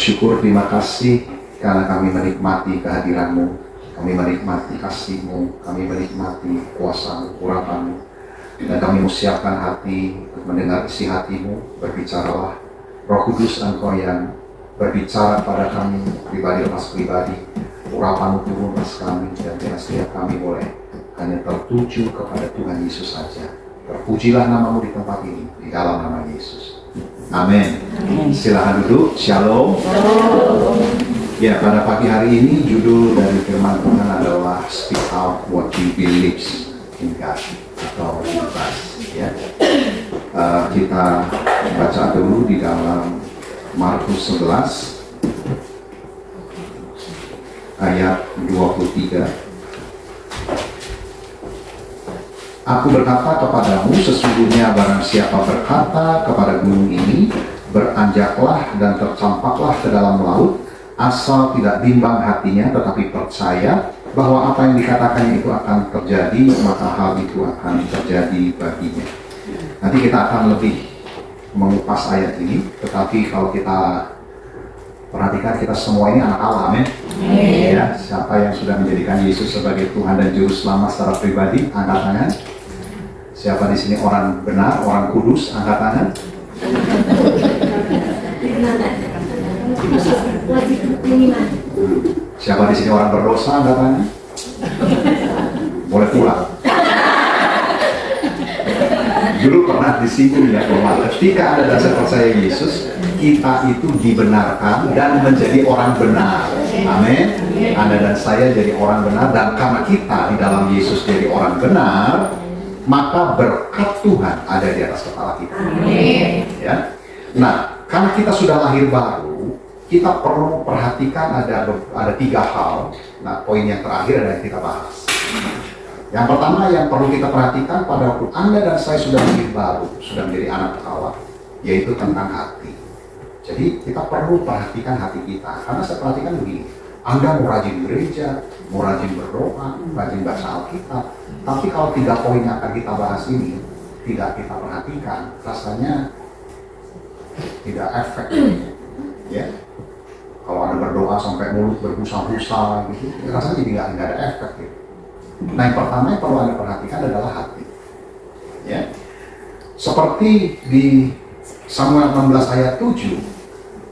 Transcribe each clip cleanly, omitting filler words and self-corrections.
bersyukur, terima kasih karena kami menikmati kehadiran-Mu, kami menikmati kasih-Mu, kami menikmati kuasa-Mu, urapan-Mu, dan kami mau siapkan hati untuk mendengar isi hati-Mu. Berbicaralah Roh Kudus, Engkau yang berbicara pada kami pribadi lepas pribadi, urapan-Mu turun atas kami, dan biarlah setiap kami boleh hanya tertuju kepada Tuhan Yesus saja. Terpujilah nama-Mu di tempat ini, di dalam nama Yesus. Amin. Silahkan duduk. Shalom. Ya, pada pagi hari ini judul dari firman Tuhan adalah Speak Out What You Believe in God, atau bebas. Ya. Kita baca dulu di dalam Markus 11 ayat 23. Aku berkata kepadamu, sesungguhnya barang siapa berkata kepada gunung ini, beranjaklah dan tercampaklah ke dalam laut, asal tidak bimbang hatinya, tetapi percaya bahwa apa yang dikatakannya itu akan terjadi, maka hal itu akan terjadi baginya. Nanti kita akan lebih mengupas ayat ini, tetapi kalau kita perhatikan, kita semua ini anak Allah, amin. Ya, siapa yang sudah menjadikan Yesus sebagai Tuhan dan Juru Selamat secara pribadi, angkat tangan. Siapa di sini orang benar, orang kudus, angkat tangan. Siapa di sini orang berdosa, angkat tangan. Boleh pulang. Dulu pernah disinggung ya, bahwa ketika Anda dan saya percaya Yesus, kita itu dibenarkan dan menjadi orang benar. Amin. Anda dan saya jadi orang benar, dan karena kita di dalam Yesus jadi orang benar, maka berkat Tuhan ada di atas kepala kita. Amin. Ya. Nah, karena kita sudah lahir baru, kita perlu perhatikan ada 3 hal. Nah, poin yang terakhir adalah yang kita bahas. Yang pertama yang perlu kita perhatikan pada waktu Anda dan saya sudah lahir baru, sudah menjadi anak Allah, yaitu tentang hati. Jadi kita perlu perhatikan hati kita. Karena saya perhatikan begini, Anda mau rajin gereja, mau rajin berdoa, rajin baca Alkitab, tapi kalau 3 poin yang akan kita bahas ini tidak kita perhatikan, rasanya tidak efektif. Ya, kalau Anda berdoa sampai mulut berbusa-busa gitu, rasanya jadi nggak ada efek. Gitu. Nah, yang pertama yang perlu Anda perhatikan adalah hati. Ya, seperti di Samuel 16 ayat 7,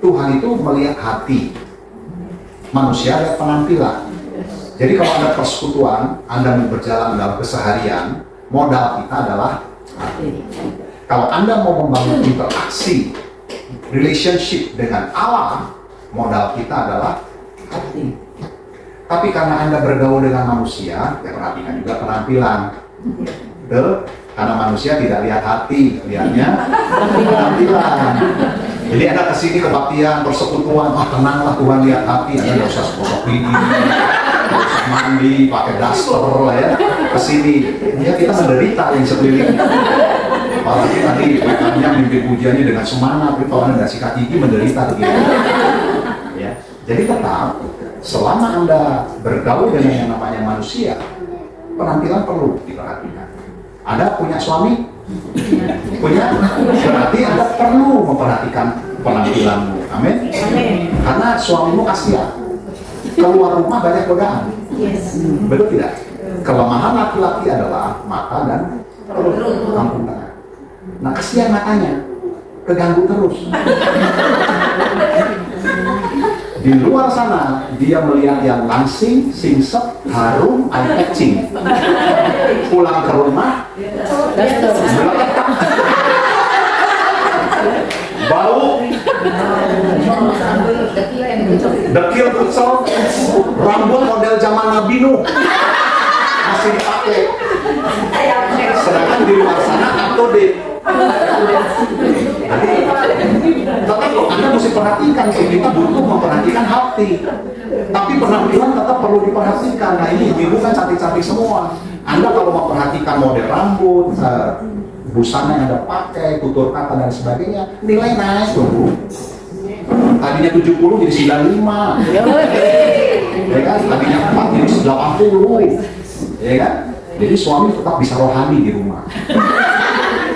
Tuhan itu melihat hati. Manusia ada penampilan. Jadi kalau Anda persekutuan, Anda mau berjalan dalam keseharian, modal kita adalah hati. Kalau Anda mau membangun interaksi, relationship dengan Allah, modal kita adalah hati. Tapi karena Anda bergaul dengan manusia, ya perhatikan juga penampilan. Karena manusia tidak lihat hati, lihatnya penampilan. Jadi Anda kesini kebaktian, persekutuan, tenanglah Tuhan lihat hati, Anda nggak usah sosok ini, nggak usah mandi, pakai daster lah ya, kesini. Ya kita menderita yang sekeliling. Apalagi tadi rekannya mimpin pujiannya dengan semangat, tapi kalau Anda nggak sikat gigi menderita begitu. Ya, jadi tetap selama Anda bergaul dengan yang namanya manusia, penampilan perlu diperhatikan. Anda punya suami? Punya? Berarti Anda perlu memperhatikan penampilanmu. Amin? Karena suamimu kasihan. Keluar rumah banyak godaan. Betul tidak? Kelemahan laki-laki adalah mata dan kampung tengah. Nah, kasihan matanya, keganggu terus. Di luar sana, dia melihat yang langsing, singset, harum, eye-catching. Pulang ke rumah, bau, dekil kucel, rambut model zaman Nabi Nuh masih dipakai. Sedangkan di luar sana update. Jadi, tetap Anda mesti perhatikan, kita butuh memperhatikan hati. Tapi penampilan tetap perlu diperhatikan. Nah, ini ibu kan cantik-cantik semua. Anda kalau memperhatikan model rambut, busana yang Anda pakai, tutur kata dan sebagainya, nilai naik tuh. Tadinya 70 jadi 95. Ya kan? Tadinya 4 jadi 80. Ya kan? Jadi suami tetap bisa rohani di rumah.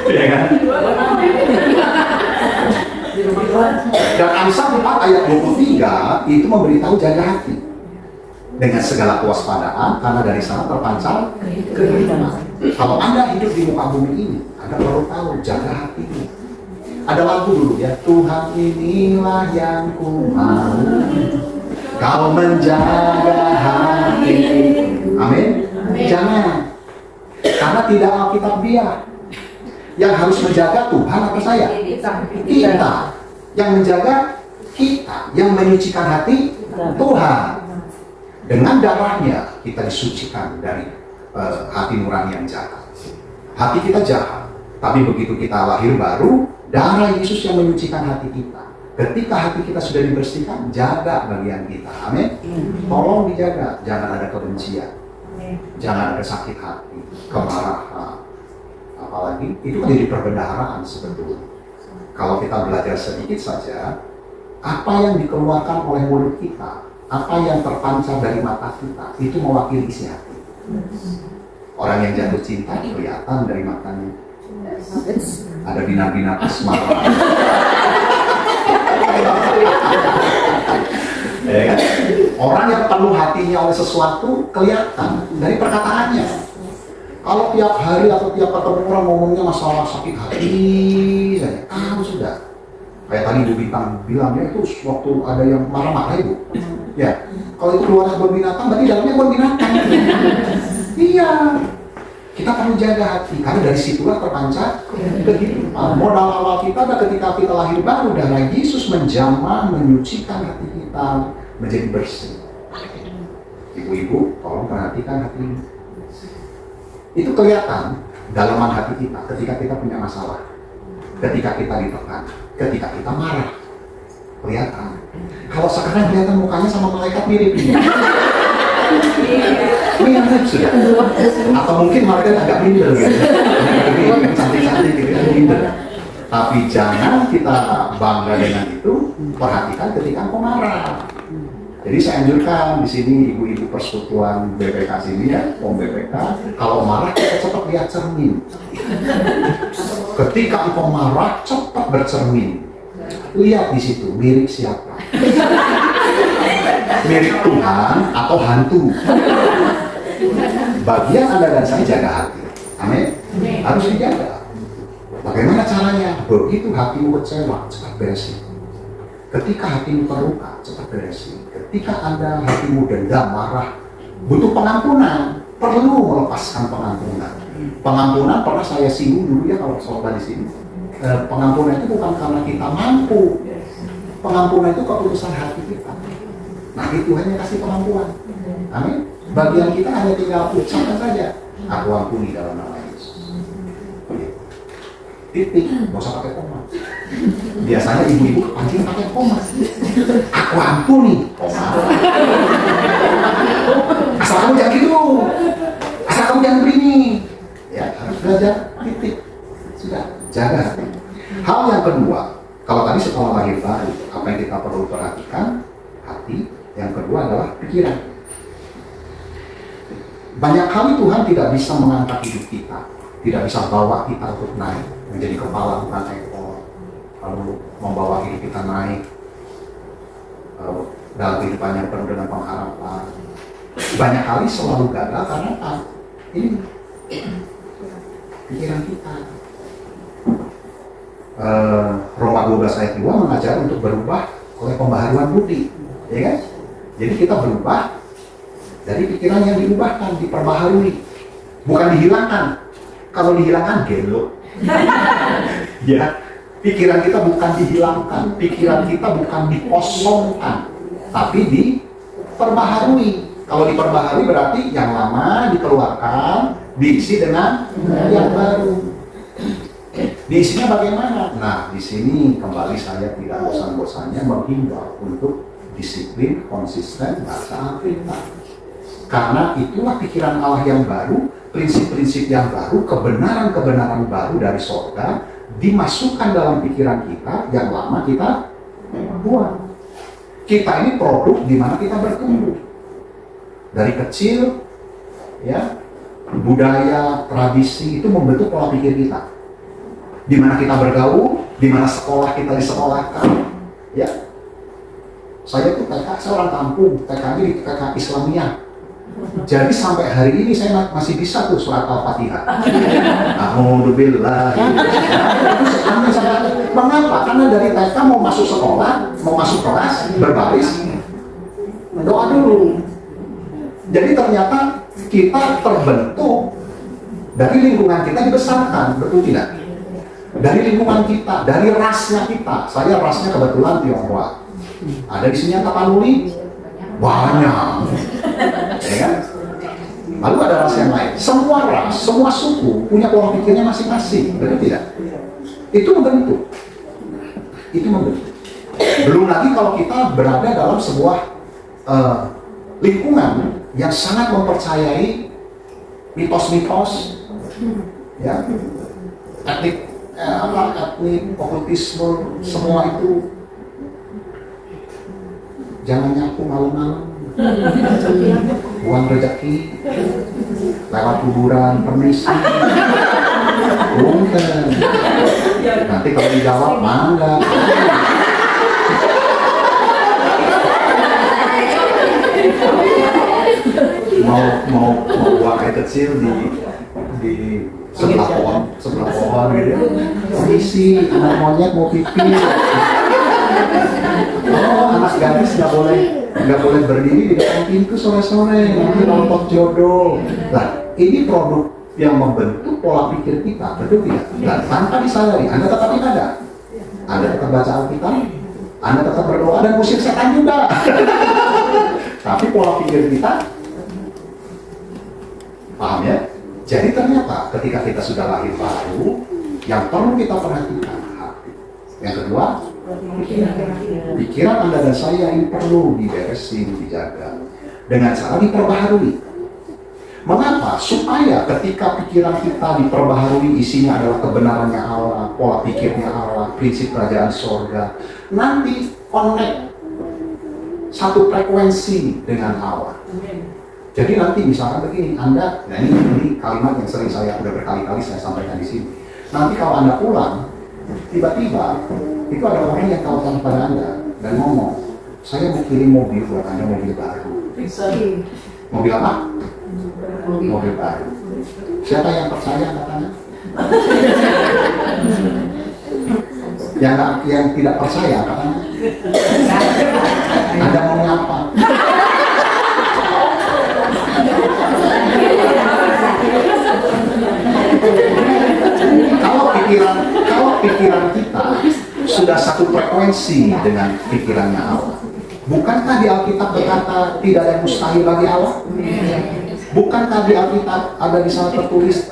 Ya kan? Dan Amsal 4 ayat 23 itu memberitahu jaga hati dengan segala kewaspadaan, karena dari sana terpancar kehidupan. Kalau Anda hidup di muka bumi ini, Anda perlu tahu jaga hatimu. Ada lagu dulu ya, Tuhan inilah yang ku mau, kau menjaga hati. Amin. Jangan, karena tidak Alkitabiah. Yang harus menjaga Tuhan apa saya? Kita. Yang menjaga kita, yang menyucikan hati Tuhan. Dengan darahnya kita disucikan dari hati nurani yang jahat. Hati kita jahat, tapi begitu kita lahir baru, darah Yesus yang menyucikan hati kita. Ketika hati kita sudah dibersihkan, jaga bagian kita. Amin. Tolong dijaga, jangan ada kebencian, jangan ada sakit hati, kemarahan. Apalagi itu kan jadi perbendaharaan sebetulnya. Kalau kita belajar sedikit saja, apa yang dikeluarkan oleh mulut kita, apa yang terpancar dari mata kita, itu mewakili isi hati. Orang yang jatuh cinta kelihatan dari matanya. Ada binar-binar asmara. Ya kan? Orang yang penuh hatinya oleh sesuatu kelihatan dari perkataannya. Kalau tiap hari atau tiap ketemu orang ngomongnya masalah sakit hati saja, tahu sudah. Kayak tadi Ibu Bintang bilang, ya itu waktu ada yang marah-marah Ibu. Ya, kalau itu keluar kebun binatang, berarti dalamnya kebun binatang. Iya, kita perlu jaga hati, karena dari situlah terpancar kehidupan. Modal awal kita adalah ketika kita lahir baru, darah Yesus menjamah, menyucikan hati kita menjadi bersih. Ibu-ibu, tolong perhatikan hati ini. Itu kelihatan dalaman hati kita ketika kita punya masalah, ketika kita ditekan, ketika kita marah, kelihatan. Kalau sekarang kelihatan mukanya sama malaikat mirip ini. Mirip sudah. Atau mungkin malaikat agak minder gitu. Cantik-cantik gitu kan minder. Tapi jangan kita bangga dengan itu. Perhatikan ketika engkau marah. Jadi saya anjurkan di sini ibu-ibu persekutuan BPK sini ya, Om BPK, kalau marah kita cepat lihat cermin. Ketika engkau marah cepat bercermin. Lihat di situ mirip siapa? Mirip Tuhan atau hantu? Bagian Anda dan saya jaga hati. Amin. Harus dijaga. Bagaimana caranya? Begitu hatimu kecewa, cepat beresin. Ketika hatimu terluka, cepat beresin. Ketika Anda hatimu dendam, marah, butuh pengampunan, perlu melepaskan pengampunan. Pengampunan pernah saya singgung dulu ya kalau soal di sini. Pengampunan itu bukan karena kita mampu. Pengampunan itu keputusan hati kita. Nah, itu hanya kasih pengampunan. Amin. Bagian kita hanya tinggal ucapkan saja, aku ampuni dalam nama Yesus. Titik, nggak usah pakai koma. Biasanya ibu-ibu kepancing pakai koma. Aku ampuni, koma. Asal kamu jangan gitu, asal kamu jangan begini. Ya, harus belajar titik. Sudah, jaga hati. Hal yang kedua, kalau tadi setelah lahir baru, apa yang kita perlu perhatikan? Hati. Yang kedua adalah pikiran. Banyak kali Tuhan tidak bisa mengangkat hidup kita, tidak bisa bawa kita untuk naik menjadi kepala bukan ekor, lalu membawa hidup kita naik dalam kehidupan yang penuh dengan pengharapan. Banyak kali selalu gagal karena apa? Ini pikiran kita. Roma 12 ayat 2 mengajar untuk berubah oleh pembaharuan budi, ya kan? Jadi kita berubah dari pikiran yang diubahkan, diperbaharui, bukan dihilangkan. Kalau dihilangkan gelo. Ya, pikiran kita bukan dihilangkan, pikiran kita bukan dikosongkan, tapi diperbaharui. Kalau diperbaharui berarti yang lama dikeluarkan, diisi dengan yang baru. Diisinya bagaimana? Nah, di sini kembali saya tidak bosan-bosannya menghimbau untuk disiplin, konsisten, baca Alkitab. Karena itulah pikiran Allah yang baru, prinsip-prinsip yang baru, kebenaran-kebenaran baru dari surga dimasukkan dalam pikiran kita, yang lama kita buang. Kita ini produk di mana kita bertumbuh. Dari kecil, ya, budaya, tradisi itu membentuk pola pikir kita. di mana kita bergaul, di mana sekolah kita disekolahkan. Ya, saya tuh TK, saya orang kampung, TK-nya di TK Islamiyah. Jadi sampai hari ini saya masih bisa tuh surat Al-Fatihah. Alhamdulillah. Mengapa? Karena dari TK mau masuk sekolah, mau masuk kelas, berbaris, doa dulu. Jadi ternyata kita terbentuk dari lingkungan kita dibesarkan, betul tidak? Dari lingkungan kita, dari rasnya kita. Saya rasnya kebetulan Tionghoa. Ada di sini yang Tapanuli? Banyak. Ya kan? Lalu ada ras yang lain. Semua ras, semua suku punya pola pikirnya masing-masing, betul tidak? Itu membentuk. Itu membentuk. Belum lagi kalau kita berada dalam sebuah lingkungan yang sangat mempercayai mitos-mitos, ya, etnik okultisme, semua itu. Jangan nyapu malam-malam, buang rezeki, lewat kuburan, permisi. Bukan. Nanti kalau dijawab, mangga. mau buang air kecil di sebelah pohon gitu. Permisi, anak monyet mau pipi. Oh, anak gadis nggak boleh berdiri di depan pintu sore-sore, nanti rontok jodoh. Nah, ini produk yang membentuk pola pikir kita, betul tidak? Dan tanpa disadari, Anda tetap ibadah, Anda tetap baca Alkitab, Anda tetap berdoa dan musik setan juga. Tapi pola pikir kita, paham ya? Jadi ternyata ketika kita sudah lahir baru, yang perlu kita perhatikan hati. Yang kedua, pikiran Anda dan saya ini perlu diberesin, dijaga dengan cara diperbaharui. Mengapa? Supaya ketika pikiran kita diperbaharui, isinya adalah kebenarannya Allah, pola pikirnya Allah, prinsip kerajaan sorga, nanti connect satu frekuensi dengan Allah. Jadi nanti misalkan begini, Anda, nah ini kalimat yang sering saya udah berkali-kali saya sampaikan di sini. Nanti kalau Anda pulang, tiba-tiba itu ada orang yang tahu pada Anda dan ngomong, saya mau kirim mobil buat Anda, mobil baru. Mobil apa? Mobil baru. Siapa yang percaya katanya? yang tidak percaya katanya? Anda mau apa? Kalau pikiran kita sudah satu frekuensi dengan pikirannya Allah, bukankah di Alkitab berkata tidak ada yang mustahil bagi Allah? Bukankah di Alkitab ada di sana tertulis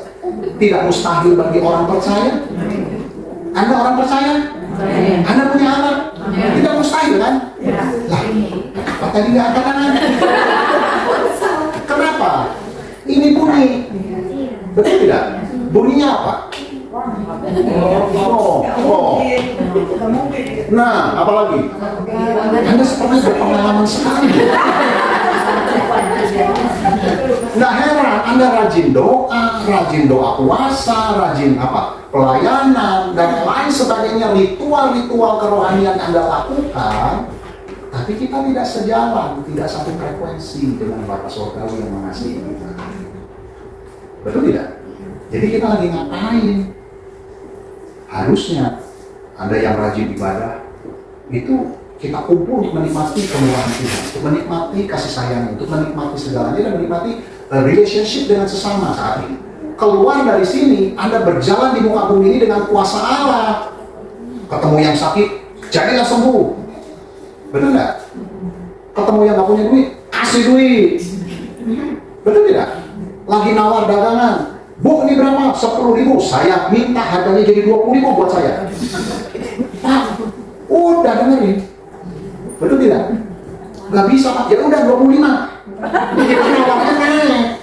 tidak mustahil bagi orang percaya? Anda orang percaya? Anda punya anak? Tidak mustahil kan? Lah, apa tadi nggak angkat tangan? Kenapa? Ini bunyi, betul tidak? Bunyinya apa? Nah, apalagi? Anda seperti berpengalaman sekali. Nggak heran, Anda rajin doa puasa, rajin pelayanan, dan lain sebagainya, ritual-ritual kerohanian Anda lakukan, tapi kita tidak sejalan, tidak satu frekuensi dengan Bapa Surgawi yang mengasihi kita. Betul tidak? Jadi kita lagi ngapain? Harusnya Anda yang rajin ibadah itu kita kumpul untuk menikmati kemurahan Tuhan, untuk menikmati kasih sayang, untuk menikmati segalanya dan menikmati relationship dengan sesama saat ini. Keluar dari sini, Anda berjalan di muka bumi ini dengan kuasa Allah. Ketemu yang sakit, jadilah sembuh. Betul nggak? Ketemu yang nggak punya duit, kasih duit. Betul tidak? Lagi nawar dagangan, Bu, ini berapa? 10.000. Saya minta harganya jadi 20.000 buat saya. Pak, udah dengerin. Betul tidak? Gak bisa Pak, ya udah 25. Karena orangnya naik.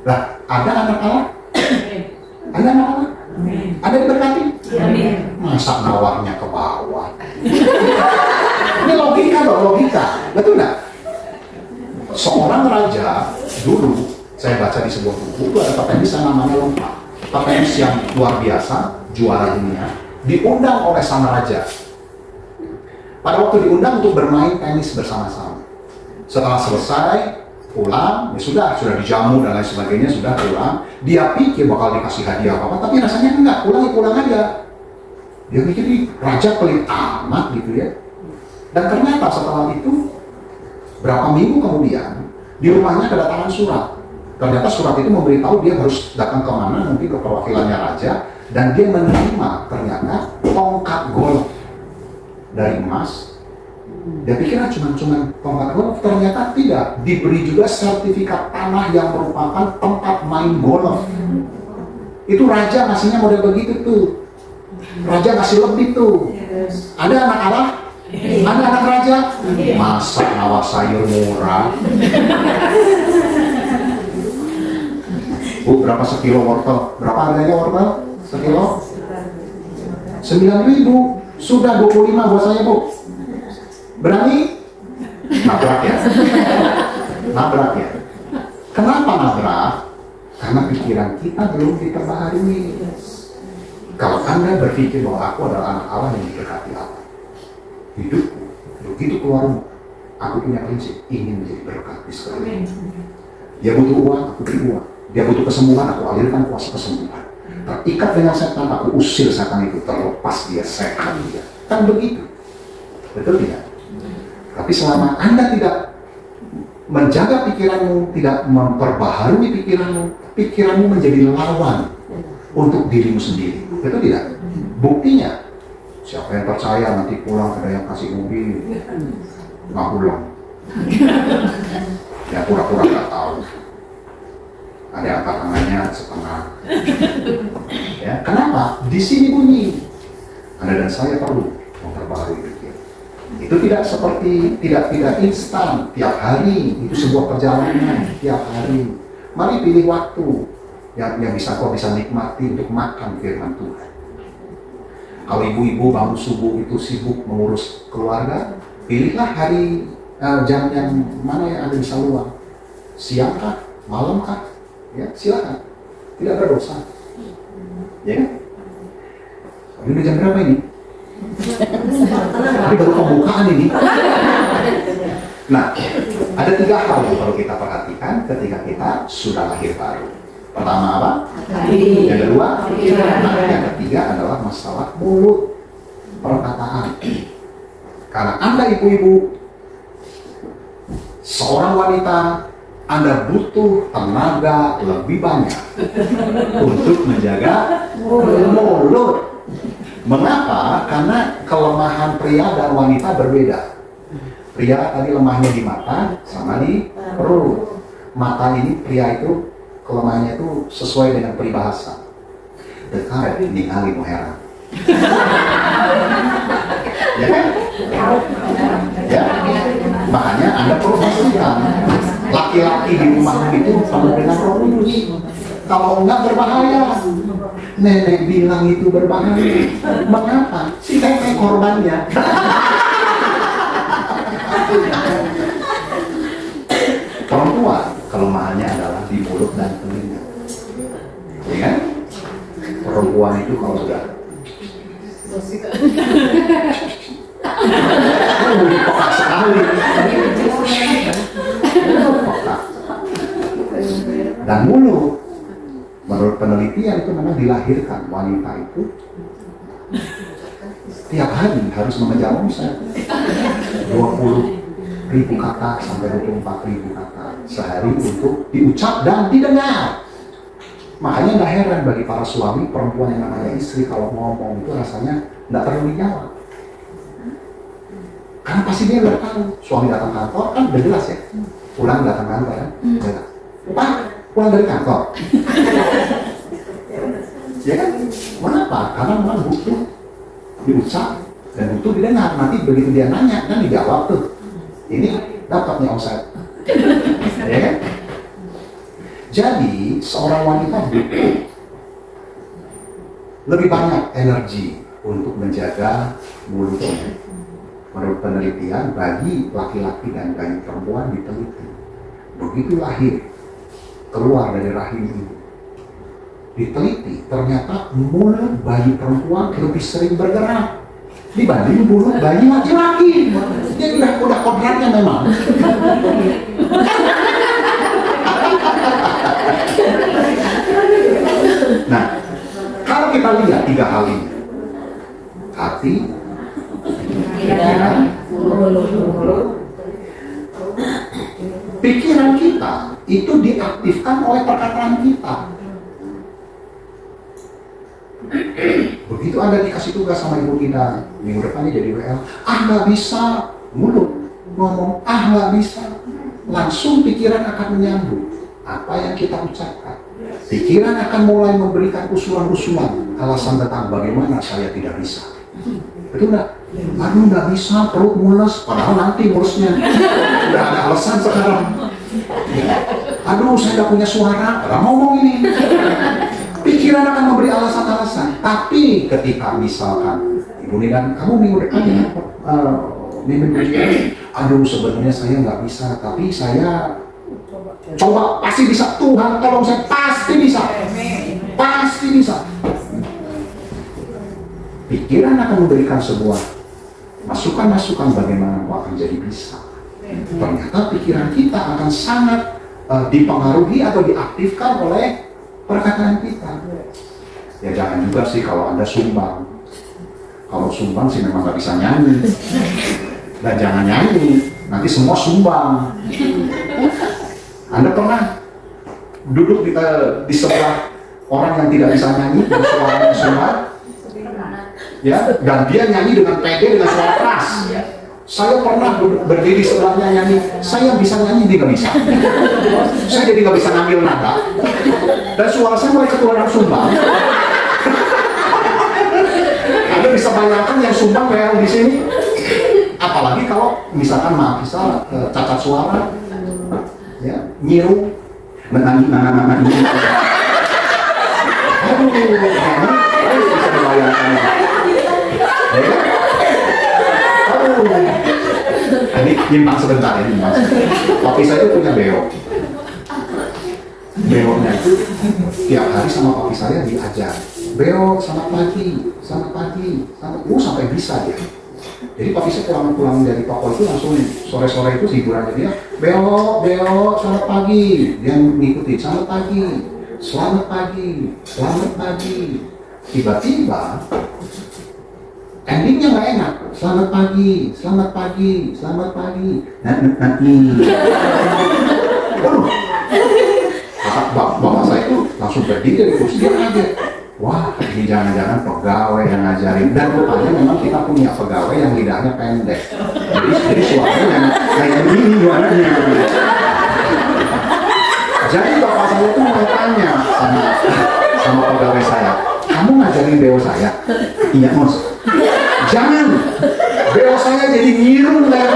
Lah, ada anak Allah? Ada anak Allah? Ada diberkati? Masa nawarnya ke bawah? Ini logika loh, logika. Betul nggak? Seorang raja dulu, saya baca di sebuah buku, itu ada kata bisa namanya lompat. petenis yang luar biasa, juara dunia, diundang oleh sang raja. Pada waktu diundang untuk bermain tenis bersama-sama. Setelah selesai, pulang, ya sudah dijamu dan lain sebagainya, sudah pulang. Dia pikir bakal dikasih hadiah apa-apa, tapi rasanya enggak, pulang aja. Dia mikir, nih, raja pelit amat gitu ya. Dan ternyata setelah itu, berapa minggu kemudian, di rumahnya kedatangan surat. Ternyata surat itu memberitahu dia harus datang ke mana, mungkin ke perwakilannya raja, dan dia menerima ternyata tongkat golf dari emas. Dia pikirnya cuma tongkat golf, ternyata tidak. Diberi juga sertifikat tanah yang merupakan tempat main golf. Itu raja ngasihnya model begitu tuh. Raja ngasih lebih tuh. Ada anak Allah? Ada anak raja? Masa nawar sayur murah? Bu, berapa sekilo wortel? Berapa harganya wortel? Sekilo? 9.000. Sudah 25 buat saya, Bu. Berani? Nabrak ya? Nabrak ya? Kenapa nabrak? Karena pikiran kita belum diperbaharui. Kalau Anda berpikir bahwa aku adalah anak Allah yang diberkati Allah, hidupku, begitu keluar rumah, aku punya prinsip, ingin menjadi berkat di sekeliling. Dia butuh uang, aku beri uang. Dia butuh kesembuhan, aku alirkan kuasa kesembuhan. Terikat dengan setan, aku usir setan itu, terlepas dia, sehat dia. Kan begitu. Betul tidak? Tapi selama Anda tidak menjaga pikiranmu, tidak memperbaharui pikiranmu menjadi lawan untuk dirimu sendiri. Betul tidak? Buktinya, siapa yang percaya nanti pulang ada yang kasih mobil, nggak pulang. Ya pura-pura nggak tahu. Ada yang angkat tangannya setengah. Ya, kenapa? Di sini bunyi. Anda dan saya perlu memperbaharui pikiran. Itu tidak instan. Tiap hari itu sebuah perjalanan. Tiap hari. Mari pilih waktu yang kau bisa nikmati untuk makan firman Tuhan. Kalau ibu-ibu bangun subuh itu sibuk mengurus keluarga, pilihlah hari jam yang mana yang Anda bisa luang. Siang kah? Malam kah? Ya, silakan. Tidak ada dosa. Ya kan? Ini udah jam berapa ini? Tapi baru pembukaan ini. Nah, ada 3 hal yang perlu kita perhatikan ketika kita sudah lahir baru. Pertama apa? Yang kedua? Nah, yang ketiga adalah masalah mulut, perkataan. Karena Anda ibu-ibu, seorang wanita, Anda butuh tenaga lebih banyak untuk menjaga mulut. Mengapa? Karena kelemahan pria dan wanita berbeda. Pria tadi lemahnya di mata sama di perut. Mata ini pria itu kelemahannya itu sesuai dengan peribahasa. Dekat ningali mau heran. Ya kan? Ya. Makanya Anda perlu pastikan laki-laki di rumah itu penuh dengan Roh Kudus. Kalau enggak berbahaya. Nenek bilang itu berbahaya. Mengapa? Si nenek korbannya. Perempuan kelemahannya adalah di mulut dan telinga. Ya kan? Perempuan itu kalau sudah peka sekali. Peka. Dan mulut, menurut penelitian itu memang dilahirkan wanita itu tiap hari harus mengejar omset 20.000 kata sampai 24.000 kata sehari untuk diucap dan didengar. Makanya nggak heran bagi para suami, perempuan yang namanya istri kalau ngomong itu rasanya nggak perlu dijawab. Karena pasti dia udah tahu. Suami datang kantor kan udah jelas ya. Pulang datang kantor kan. Pak, pulang dari kantor. Ya kan? Mengapa? Karena memang butuh diucap dan butuh didengar. Nanti begitu dia nanya kan dijawab tuh. Ini dapatnya omset. Ya kan? Jadi seorang wanita butuh lebih banyak energi untuk menjaga mulutnya. Menurut penelitian, bagi laki-laki dan bagi perempuan diteliti, begitu lahir keluar dari rahim ibu, diteliti, ternyata mulut bayi perempuan lebih sering bergerak dibanding mulut bayi laki-laki. Jadi udah kodratnya memang. Nah, kalau kita lihat 3 hal ini, hati, pikiran kita itu diaktifkan oleh perkataan kita. Begitu Anda dikasih tugas sama Ibu Ina, minggu depannya jadi WL, nggak bisa, mulut ngomong, nggak bisa, langsung pikiran akan menyambut apa yang kita ucapkan. Pikiran akan mulai memberikan usulan-usulan, alasan tentang bagaimana saya tidak bisa. Betul nggak? Aduh nggak bisa, perut mules, padahal nanti mulesnya udah ada alasan sekarang. Aduh saya nggak punya suara, padahal ngomong ini. Pikiran akan memberi alasan-alasan. Tapi ketika misalkan Ibu Nina, kamu minggu depan minggu ujian, aduh sebenarnya saya nggak bisa, tapi saya coba, pasti bisa. Tuhan tolong saya, pasti bisa, pasti bisa. Pikiran akan memberikan sebuah masukan-masukan bagaimana kau akan jadi bisa. Ternyata pikiran kita akan sangat dipengaruhi atau diaktifkan oleh perkataan kita. Ya jangan juga sih kalau Anda sumbang. Kalau sumbang sih memang nggak bisa nyanyi. Dan jangan nyanyi, nanti semua sumbang. Anda pernah duduk di sebelah orang yang tidak bisa nyanyi, bersuara sumbang? Ya, dan dia nyanyi dengan pede, dengan suara keras. Saya pernah berdiri sebelahnya nyanyi, saya bisa nyanyi, dia nggak bisa. Saya jadi nggak bisa ngambil nada, dan suara saya mulai ketularan sumbang. Anda bisa bayangkan yang sumbang kayak di sini. Apalagi kalau misalkan maaf bisa cacat suara, ya, nyiru, menangis, aduh, bisa dibayangkan. Ini nyimpang sebentar ya, nyimpang. Papi saya punya beo. Beonya itu tiap hari sama papi saya diajar. Beo, selamat pagi, selamat pagi, sampai bisa dia. Jadi papi saya pulang dari toko itu langsung sore-sore itu hiburannya dia, Beo, selamat pagi. Dia ngikutin, selamat pagi, selamat pagi, selamat pagi. Tiba-tiba endingnya nggak enak. Selamat pagi, selamat pagi, selamat pagi. Nanti. Waduh. Bapak saya itu langsung berdiri dari kursi, dia kaget. Wah, ini jangan-jangan pegawai yang ngajarin. Dan rupanya memang kita punya pegawai yang lidahnya pendek. Jadi suaranya yang kayak gini suaranya. Jadi bapak saya itu mau tanya sama pegawai saya, kamu ngajarin beo saya? Iya, Mas. Jangan, beo saya jadi ngirum kayak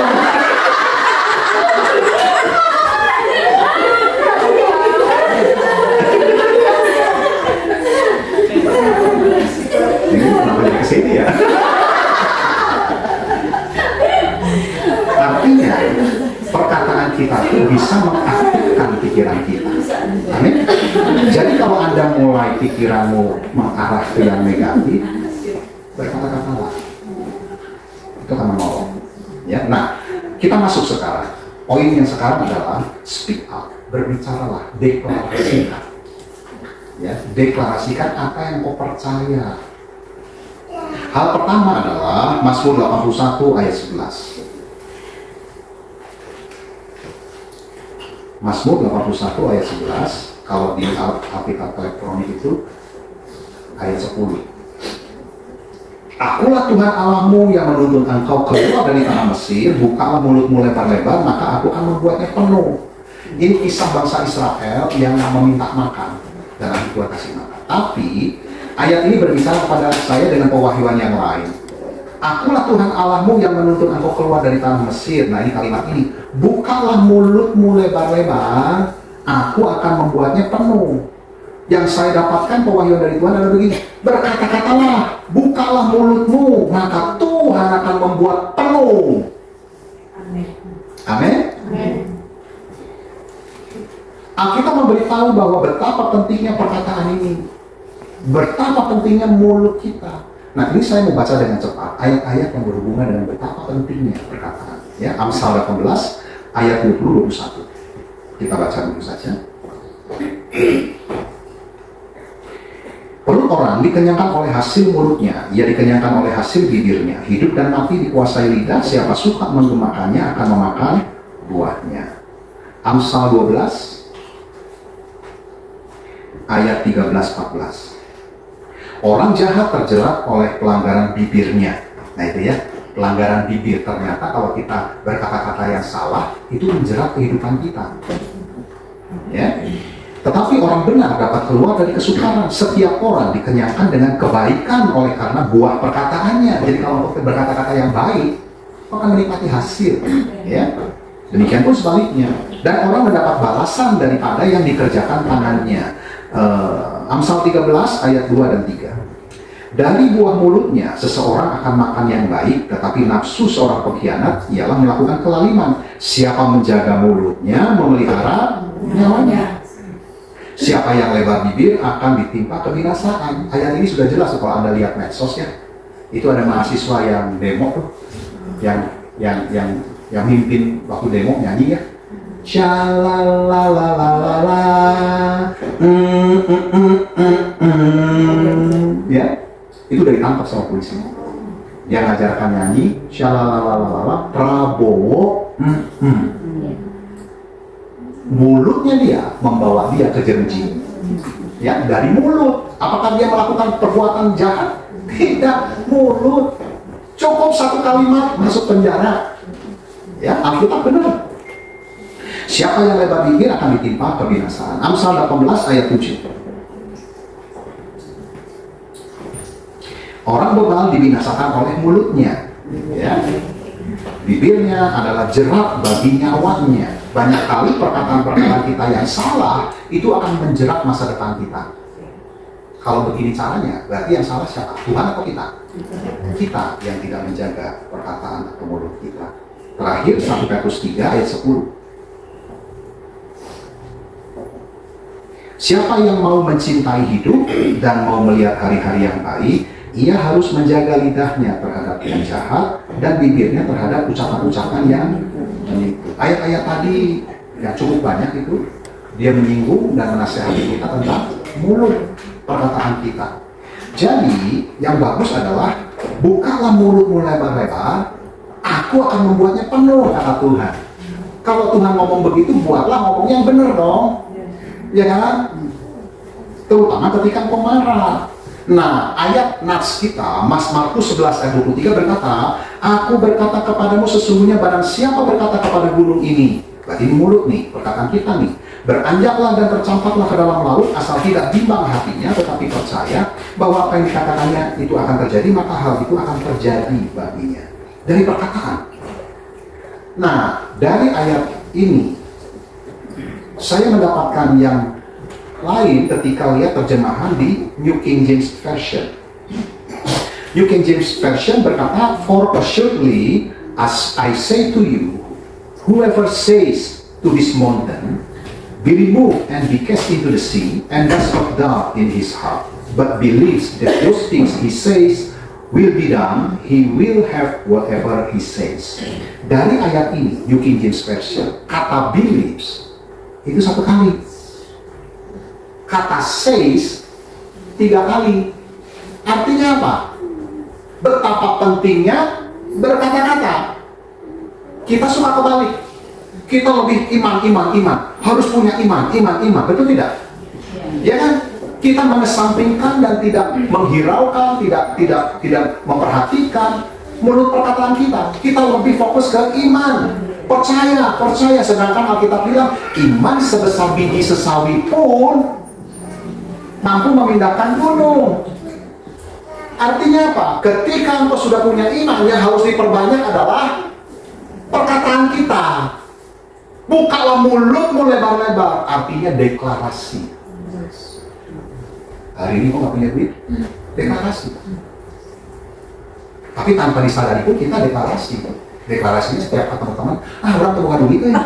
ini kenapa jadi kesini ya? Artinya perkataan kita itu bisa mengaktifkan pikiran kita. Amin. Jadi kalau Anda mulai pikiranmu mengarah ke yang negatif, berkata-katalah. Itu akan menolong. Ya, nah, kita masuk sekarang. Poin yang sekarang adalah speak up, berbicaralah, deklarasikan. Ya, deklarasikan apa yang kau percaya. Hal pertama adalah Mazmur 81 ayat 11. Mazmur 81 ayat 11, kalau di Alkitab elektronik itu ayat 10. Akulah Tuhan Allahmu yang menuntun engkau keluar dari tanah Mesir, bukalah mulutmu lebar-lebar, maka aku akan membuatnya penuh. Ini kisah bangsa Israel yang meminta makan, dan aku kasih makan. Tapi ayat ini berbicara kepada saya dengan pewahyuan yang lain. Akulah Tuhan Allahmu yang menuntun engkau keluar dari tanah Mesir. Nah ini kalimat ini, bukalah mulutmu lebar-lebar, aku akan membuatnya penuh. Yang saya dapatkan pewahyuan dari Tuhan adalah begini, berkata-katalah, bukalah mulutmu, maka Tuhan akan membuat penuh. Amin. Amin. Alkitab memberitahu bahwa betapa pentingnya perkataan ini. Betapa pentingnya mulut kita. Nah, ini saya mau baca dengan cepat ayat-ayat yang berhubungan dengan betapa pentingnya perkataan. Ya, Amsal 18 ayat 20-21. Kita baca dulu saja. Perut orang dikenyangkan oleh hasil mulutnya, ia dikenyangkan oleh hasil bibirnya. Hidup dan mati dikuasai lidah, siapa suka menggemakannya akan memakan buahnya. Amsal 12 ayat 13-14. Orang jahat terjerat oleh pelanggaran bibirnya. Nah itu ya, pelanggaran bibir. Ternyata kalau kita berkata-kata yang salah, itu menjerat kehidupan kita. Ya. Tetapi orang benar dapat keluar dari kesukaran. Setiap orang dikenyangkan dengan kebaikan oleh karena buah perkataannya. Jadi kalau kita berkata-kata yang baik, akan menikmati hasil. Ya. Demikian pun sebaliknya. Dan orang mendapat balasan daripada yang dikerjakan tangannya. Amsal 13 ayat 2 dan 3. Dari buah mulutnya seseorang akan makan yang baik, tetapi nafsu seorang pengkhianat ialah melakukan kelaliman. Siapa menjaga mulutnya memelihara nyawanya. Siapa yang lebar bibir akan ditimpa kebinasaan. Ayat ini sudah jelas kalau Anda lihat medsos ya. Itu ada mahasiswa yang demo tuh, yang mimpin waktu demo nyanyi ya. Shalalalala, ya, itu udah ditangkap sama polisi. Dia ngajarkan nyanyi, shalalalala, Prabowo, mulutnya dia membawa dia ke jeruji. Ya, dari mulut. Apakah dia melakukan perbuatan jahat? Tidak, mulut. Cukup satu kalimat masuk penjara. Ya, Alkitab benar. Siapa yang lebar bibir akan ditimpa kebinasaan. Amsal 18 ayat 7. Orang bebal dibinasakan oleh mulutnya. Ya. Bibirnya adalah jerat bagi nyawanya. Banyak kali perkataan-perkataan kita yang salah itu akan menjerat masa depan kita. Kalau begini caranya, berarti yang salah siapa? Tuhan atau kita? Kita yang tidak menjaga perkataan atau mulut kita. Terakhir 1 Petrus 3 ayat 10. Siapa yang mau mencintai hidup dan mau melihat hari-hari yang baik, ia harus menjaga lidahnya terhadap yang jahat dan bibirnya terhadap ucapan-ucapan yang menipu. Ayat-ayat tadi yang cukup banyak itu, dia menyinggung dan menasihati kita tentang mulut perkataan kita. Jadi, yang bagus adalah bukalah mulutmu lebar-lebar, aku akan membuatnya penuh, kata Tuhan. Kalau Tuhan ngomong begitu, buatlah ngomong yang benar dong. Ya kan? Terutama ketika engkau marah. Nah, ayat nats kita, Mas Markus 11 ayat 23 berkata, aku berkata kepadamu sesungguhnya barang siapa berkata kepada gunung ini, berarti ini mulut nih, perkataan kita nih, beranjaklah dan tercampaklah ke dalam laut, asal tidak bimbang hatinya, tetapi percaya bahwa apa yang dikatakannya itu akan terjadi, maka hal itu akan terjadi baginya. Dari perkataan. Nah, dari ayat ini, saya mendapatkan yang lain ketika lihat terjemahan di New King James Version. New King James Version berkata, for assuredly, as I say to you, whoever says to this mountain, be removed and be cast into the sea, and does not doubt in his heart, but believes that those things he says will be done, he will have whatever he says. Dari ayat ini, New King James Version, kata believes itu satu kali, kata says 3 kali. Artinya apa? Betapa pentingnya berkata-kata. Kita suka kebalik. Kita lebih iman. Harus punya iman. Betul tidak? Ya kan? Kita mengesampingkan dan tidak menghiraukan, tidak memperhatikan mulut perkataan kita. Kita lebih fokus ke iman. Percaya. Sedangkan Alkitab bilang, iman sebesar biji sesawi pun mampu memindahkan gunung. Artinya apa? Ketika engkau sudah punya iman, yang harus diperbanyak adalah perkataan kita. Bukalah mulutmu lebar-lebar. Artinya deklarasi. Hari ini kok nggak punya duit? Deklarasi. Tapi tanpa disadari pun kita deklarasi. Deklarasinya setiap ketemu teman, orang tuh bukan duit ya.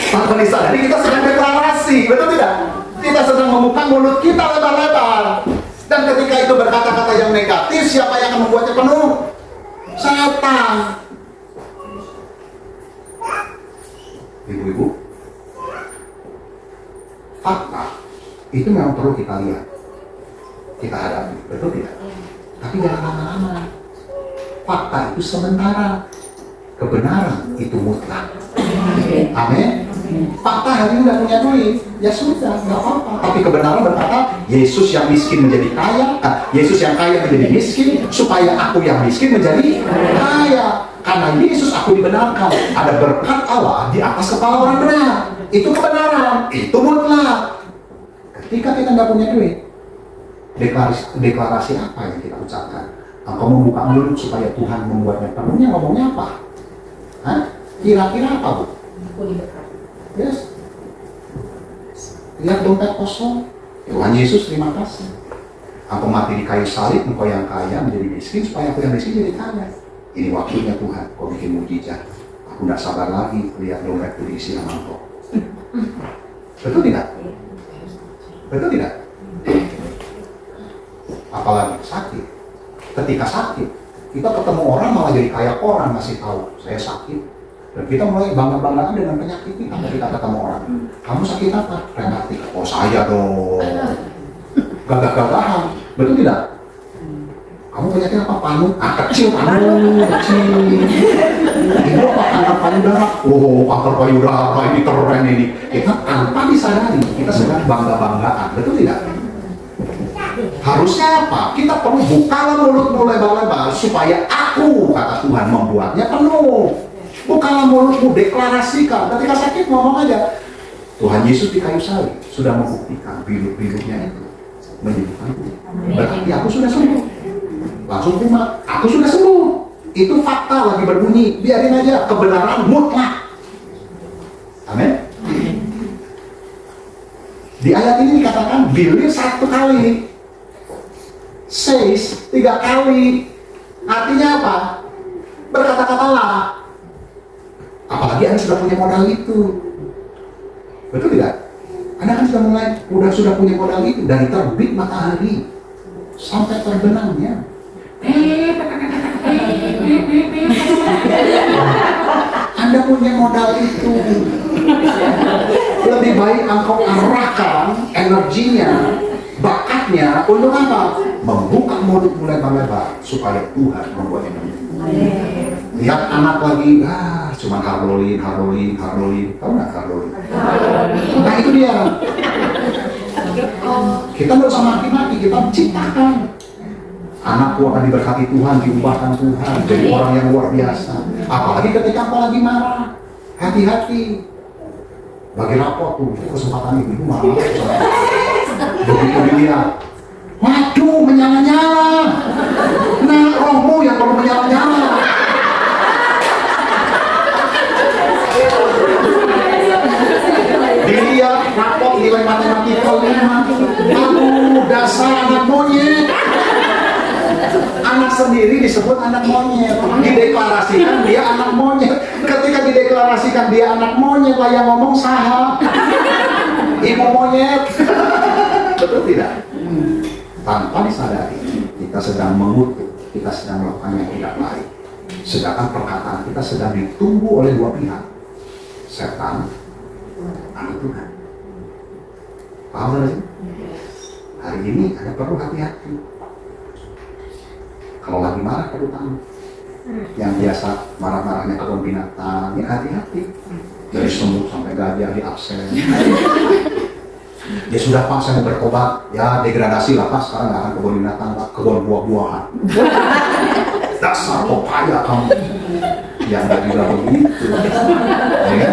Tanpa disadari kita sedang deklarasi, betul tidak? Kita sedang membuka mulut kita lebar-lebar. Dan ketika itu berkata-kata yang negatif, siapa yang akan membuatnya penuh? Setan. Ibu-ibu, fakta itu memang perlu kita lihat, kita hadapi, betul tidak? Tapi jangan lama-lama. Fakta itu sementara, kebenaran itu mutlak. Amin. Fakta hari ini nggak punya duit, ya sudah, nggak apa-apa. Tapi kebenaran berkata, Yesus yang miskin menjadi kaya, Yesus yang kaya menjadi miskin, supaya aku yang miskin menjadi kaya. Karena Yesus aku dibenarkan. Ada berkat Allah di atas kepala orang benar. Itu kebenaran, itu mutlak. Ketika kita nggak punya duit, deklarasi apa yang kita ucapkan? Engkau membuka mulut supaya Tuhan membuatnya penuhnya, ngomongnya apa? Hah? Kira-kira apa, Bu? Yes. Lihat dompet kosong. Tuhan Yesus, terima kasih. Engkau mati di kayu salib, engkau yang kaya menjadi miskin, supaya aku yang miskin jadi kaya. Ini waktunya Tuhan, kau bikin mujizat. Aku tidak sabar lagi lihat dompet itu diisi sama engkau. Betul tidak? Betul tidak? Apalagi sakit. Ketika sakit, kita ketemu orang malah jadi kayak orang ngasih tahu, saya sakit. Dan kita mulai bangga-banggaan dengan penyakit kita. Kita ketemu orang, kamu sakit apa? Rematik. Oh saya dong. Gagah-gagahan. Betul tidak? Kamu penyakit apa? Panu? Kecil panu. Kecil. Ini apa? Kanker payudara. Oh, kanker payudara ini keren ini. Kita tanpa disadari, kita sedang bangga-banggaan. Betul tidak? Harusnya apa? Kita perlu bukalah mulutmu lebar-lebar supaya aku, kata Tuhan, membuatnya penuh. Bukalah mulutmu, deklarasikan. Ketika sakit ngomong aja. Tuhan Yesus di kayu salib sudah membuktikan bilut-bilutnya itu menyembuhkanku. Berarti aku sudah sembuh. Langsung terima, aku sudah sembuh. Itu fakta lagi berbunyi. Biarin aja, kebenaran mutlak. Amin. Di ayat ini dikatakan believe 1 kali, says 3 kali. Artinya apa? Berkata-katalah. Apalagi Anda sudah punya modal itu. Betul tidak? Anda kan sudah punya modal itu dari terbit matahari sampai terbenamnya. Anda punya modal itu. Lebih baik engkau arahkan energinya, bakatnya untuk apa? Membuka mulut lebar-lebar supaya Tuhan membuatnya penuh. Lihat anak lagi, cuman harlolin. Tahu nggak harlolin? Nah itu dia. Kita nggak usah maki-maki, kita menciptakan. Anakku akan diberkati Tuhan, diubahkan Tuhan, jadi orang yang luar biasa. Apalagi ketika kau lagi marah, hati-hati. Bagi rapot tuh, kesempatan ibu marah. Begitu dilihat, waduh, menyala-nyala. Nah, rohmu yang perlu menyala-nyala. Dilihat rapot nilai matematika 5. Aduh, dasar anak monyet. Anak sendiri disebut anak monyet. Dideklarasikan dia anak monyet. Ketika dideklarasikan dia anak monyet, lah yang ngomong saha. Ibu monyet. Betul tidak? Tanpa disadari, kita sedang mengutuk, kita sedang melakukan yang tidak baik. Sedangkan perkataan kita sedang ditunggu oleh dua pihak, setan dan Tuhan. Paham gak sih? Hari ini ada perlu hati-hati. Kalau lagi marah terutama, yang biasa marah-marahnya kebun binatang, ya hati-hati. Dari semut sampai gajah di absen. Ya sudah Pak, saya mau bertobat. Ya degradasi lah Pak, sekarang nggak akan kebun binatang Pak, kebun buah-buahan. Dasar pepaya kamu. Yang nggak juga begitu. Ya,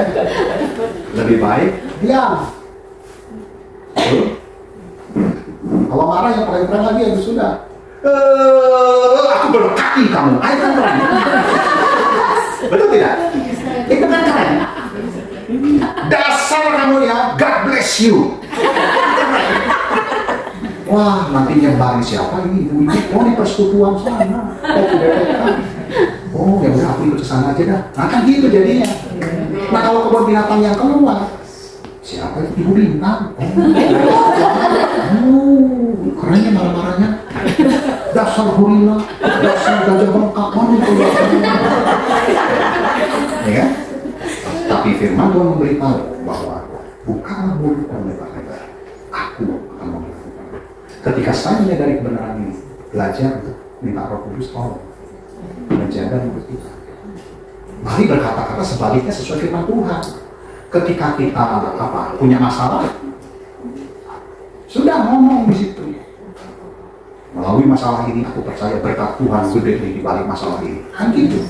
lebih baik diam. Kalau marah yang paling keren lagi ya sudah. Aku berkati kamu. Ayo kan keren. Betul tidak? Itu kan keren. Dasar kamu ya, God bless you. Wah, nanti nyebarin siapa ini ibu-ibu? Oh, di persekutuan sana. Oh, ya udah aku ikut ke sana aja dah. Nah kan gitu jadinya. Nah kalau kebun binatang yang keluar, siapa itu? Ibu bintang. Oh, Kerennya marah-marahnya. Dasar gorila, dasar gajah bengkak, mana itu? Ya kan? Tapi firman Tuhan memberitahu bahwa bukanlah mulut dan lebar-lebar, aku akan memberitahu. Ketika saya menyadari kebenaran ini, belajar untuk minta Roh Kudus tolong menjaga mulut kita. Mari berkata-kata sebaliknya sesuai firman Tuhan. Ketika kita punya masalah, sudah ngomong di situ. Melalui masalah ini aku percaya berkat Tuhan gede di balik masalah ini. Kan gitu.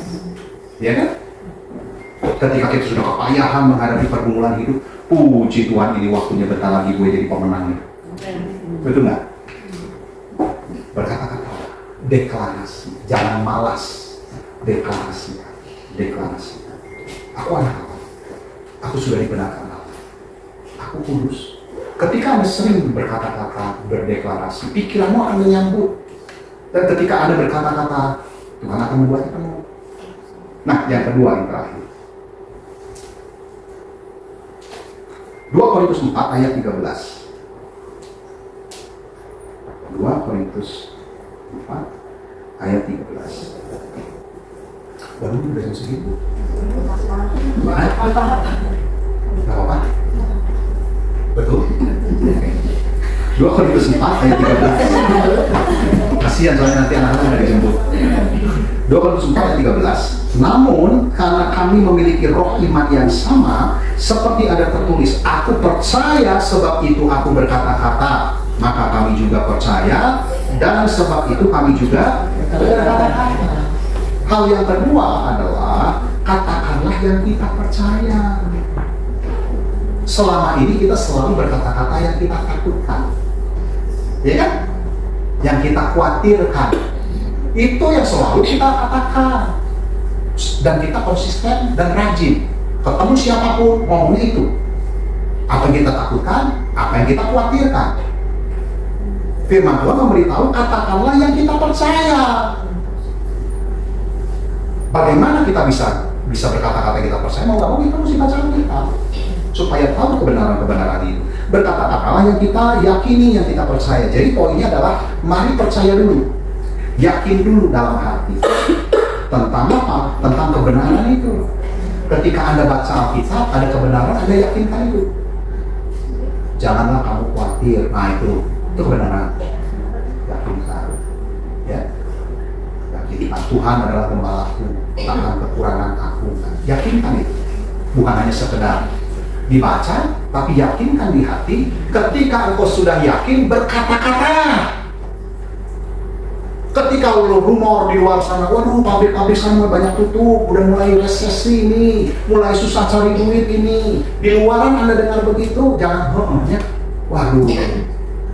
Ya kan? Ketika kita sudah kepayahan menghadapi pergumulan hidup, puji Tuhan ini waktunya bentar lagi gue jadi pemenangnya. Betul nggak? Berkata-kata, deklarasi, jangan malas. Deklarasi. Aku anak Allah. Aku sudah dibenarkan Allah. Aku kudus. Ketika Anda sering berkata-kata, berdeklarasi, pikiranmu akan menyambut. Dan ketika Anda berkata-kata, Tuhan akan membuatnya penuh. Nah, yang kedua, yang terakhir. 2 Korintus 4 ayat 13. 2 Korintus 4 ayat 13. Baru udah jam segitu. Gak apa-apa. Betul? 2 Korintus 4 ayat 13. Kasihan soalnya nanti anak-anak udah dijemput. 2 Korintus 4 ayat 13. Namun karena kami memiliki roh iman yang sama, seperti ada tertulis, aku percaya sebab itu aku berkata-kata, maka kami juga percaya, dan sebab itu kami juga berkata-kata. Hal yang kedua adalah katakanlah yang kita percaya. Selama ini kita selalu berkata-kata yang kita takutkan, ya kan? Yang kita khawatirkan, itu yang selalu kita katakan. Dan kita konsisten dan rajin. Ketemu siapapun ngomongnya itu. Apa yang kita takutkan, apa yang kita khawatirkan. Firman Tuhan memberitahu, katakanlah yang kita percaya. Bagaimana kita bisa berkata-kata kita percaya? Mau nggak mau kita mesti baca Alkitab supaya tahu kebenaran-kebenaran itu. Berkata-katalah yang kita yakini, yang kita percaya. Jadi poinnya adalah mari percaya dulu, yakin dulu dalam hati tentang apa? Tentang kebenaran itu. Ketika Anda baca Alkitab, ada kebenaran, Anda yakinkan itu. Janganlah kamu khawatir. Nah itu kebenaran. Yakinkan, ya. Yakinkan Tuhan adalah gembalaku, takkan kekurangan aku. Yakinkan itu. Bukan hanya sekedar dibaca, tapi yakinkan di hati. Ketika engkau sudah yakin, berkata-kata. Ketika rumor di luar sana, waduh pabrik-pabrik sana banyak tutup, udah mulai resesi ini, mulai susah cari duit ini. Di luaran Anda dengar begitu, jangan ya. Waduh,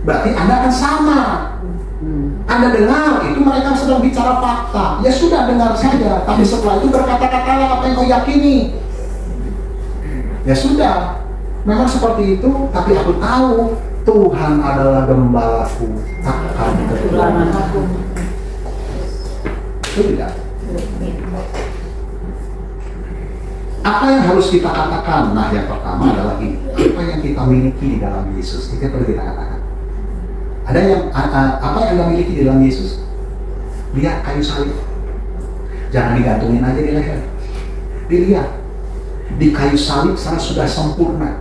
berarti Anda akan sama. Anda dengar itu mereka sedang bicara fakta. Ya sudah, dengar saja. Tapi setelah itu berkata-katalah apa yang kau yakini. Ya sudah, memang seperti itu. Tapi aku tahu Tuhan adalah gembalaku, takkan kekurangan aku. Itu tidak. Apa yang harus kita katakan? Nah, yang pertama adalah ini. Apa yang kita miliki di dalam Yesus? Itu perlu kita katakan. Ada yang apa yang Anda miliki di dalam Yesus? Lihat kayu salib. Jangan digantungin aja di leher. Dilihat. Di kayu salib sana sudah sempurna.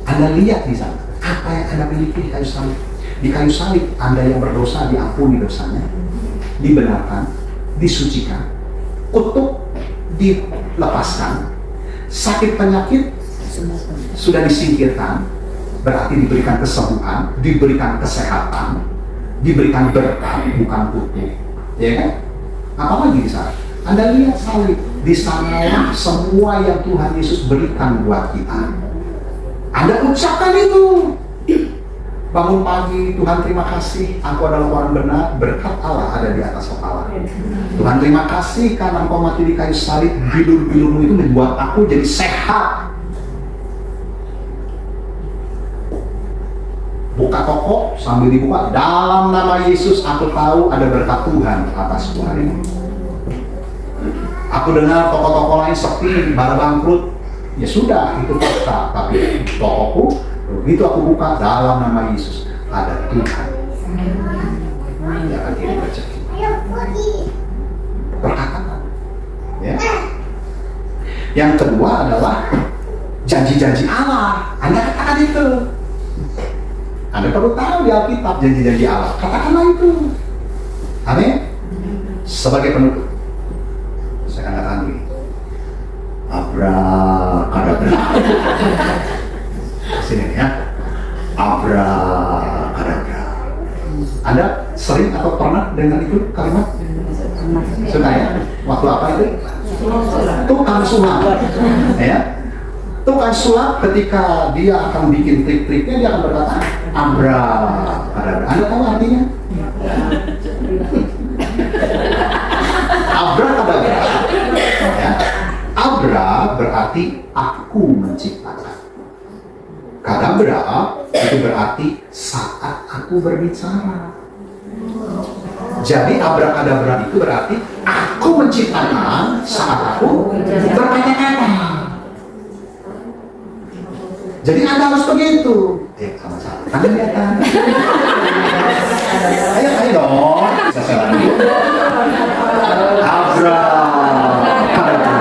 Anda lihat di sana. Apa yang Anda miliki di kayu salib? Di kayu salib Anda yang berdosa diampuni dosanya, dibenarkan, disucikan, kutuk dilepaskan, sakit penyakit sudah disingkirkan, berarti diberikan kesembuhan, diberikan kesehatan, diberikan berkat, bukan kutuk, ya kan? Apalagi di sana? Anda lihat salib, di sana semua yang Tuhan Yesus berikan buat kita. Anda ucapkan itu. Bangun pagi, Tuhan terima kasih, Engkau adalah orang benar, berkat Allah ada di atas kepala. Tuhan terima kasih karena Engkau mati di kayu salib, bilur-bilurmu itu membuat aku jadi sehat. Buka toko, sambil dibuka, dalam nama Yesus aku tahu ada berkat Tuhan atasku hari ini. Aku dengar toko-toko lain sepi, pada bangkrut. Ya sudah, itu fakta. Tapi tokoku, begitu aku buka dalam nama Yesus, ada Tuhan yang akan kirim rezeki. Perkataan. Ya. Yang kedua adalah janji-janji Allah. Anda katakan itu. Anda perlu tahu di Alkitab janji-janji Allah. Katakanlah itu. Amin. Sebagai penutup, saya akan katakan begini. Abrakadabra. Sini ya. Abrakadabra. Anda sering atau pernah dengar itu kalimat? Suka ya? Waktu apa itu? Tukang sulap. Ya. Tukang sulap ketika dia akan bikin trik-triknya, dia akan berkata abrakadabra. Anda tahu artinya? Abrakadabra. Ya. Abra berarti aku menciptakan. Kadabra itu berarti saat aku berbicara. Jadi abrakadabra itu berarti aku menciptakan saat aku berkata-kata. Jadi Anda harus begitu. Sama-sama. Tangan di atas. Ayo dong. Saya lagi. Abrakadabra.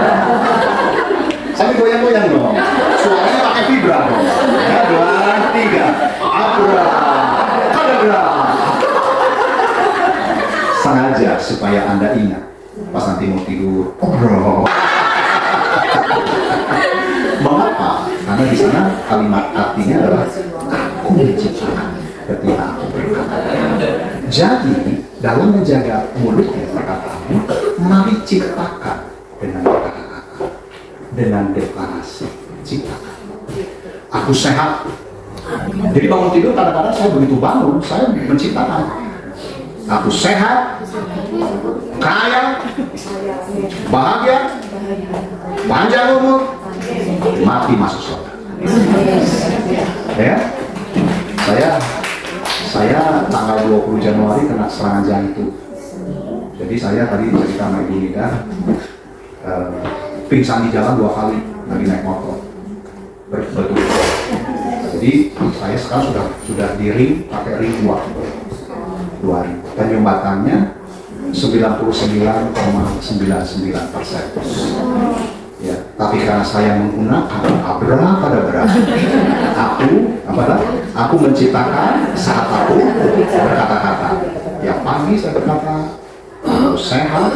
Sampai goyang-goyang dong. Suaranya pakai vibra dong. Ya, 2, 3. Abrakadabra. Sengaja supaya Anda ingat pas nanti mau tidur. Bro. Mengapa? Karena di sana kalimat artinya adalah aku menciptakan ketika aku berkata. Jadi dalam menjaga mulutnya perkataanmu, mari ciptakan dengan kata-kata, dengan deklarasi. Ciptakan. Aku sehat. Jadi bangun tidur kadang-kadang saya begitu bangun, saya menciptakan. Aku sehat, kaya, bahagia, panjang umur, mati masuk surga. Ya, saya tanggal 20 Januari kena serangan jantung. Jadi saya tadi cerita sama Ibu Nida, pingsan di jalan 2 kali lagi naik motor. Betul. Jadi saya sekarang sudah di ring, pakai ring 2 ring. Dan jembatannya 99,99%. Ya, tapi karena saya menggunakan abrakadabra, aku menciptakan saat aku berkata-kata. Ya, pagi saya berkata, aku sehat,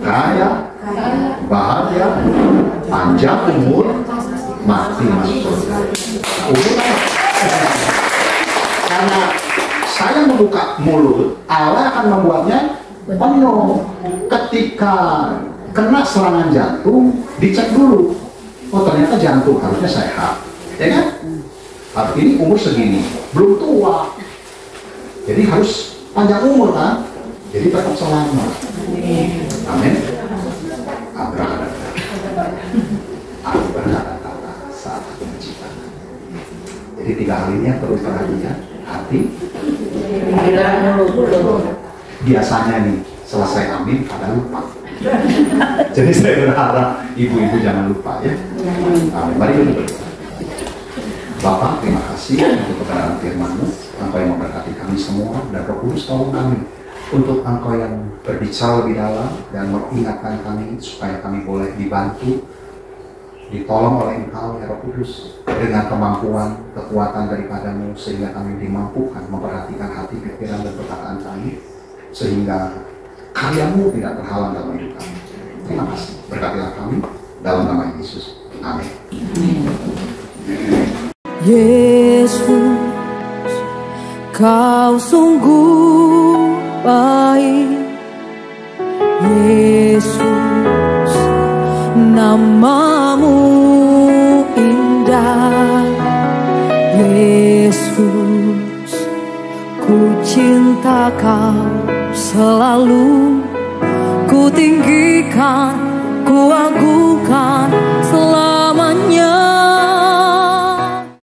kaya, bahagia, panjang umur, mati masuk surga. Karena saya membuka mulut, Allah akan membuatnya penuh. Ketika kena serangan jantung, dicek dulu. Oh, ternyata jantung harusnya sehat, ya kan? Tapi ini umur segini, belum tua. Jadi harus panjang umur kan? Jadi tetap selamat. Amin. Abrakadabra. Aku berkata-kata saat aku menciptakan. Jadi 3 hal ini yang perlu perhatikan. Hati. Biasanya nih, selesai amin, ada lupa. Jadi saya berharap ibu-ibu jangan lupa ya. Amin. Mari kita berdoa. Bapak, terima kasih untuk kebenaran firman-Mu. Engkau yang memberkati kami semua dan Roh Kudus tolong kami untuk Engkau yang berbicara lebih dalam dan mengingatkan kami supaya kami boleh dibantu, ditolong oleh Engkau ya Roh Kudus dengan kemampuan, kekuatan daripada-Mu sehingga kami dimampukan memperhatikan hati, pikiran dan perkataan kami sehingga karya-Mu tidak terhalang dalam hidup kami. Terima kasih. Berkatilah kami dalam nama Yesus. Amin. Yesus, Kau sungguh baik. Yesus, nama-Mu indah. Yesus, ku cinta Kau selalu. Ku tinggikan, ku agungkan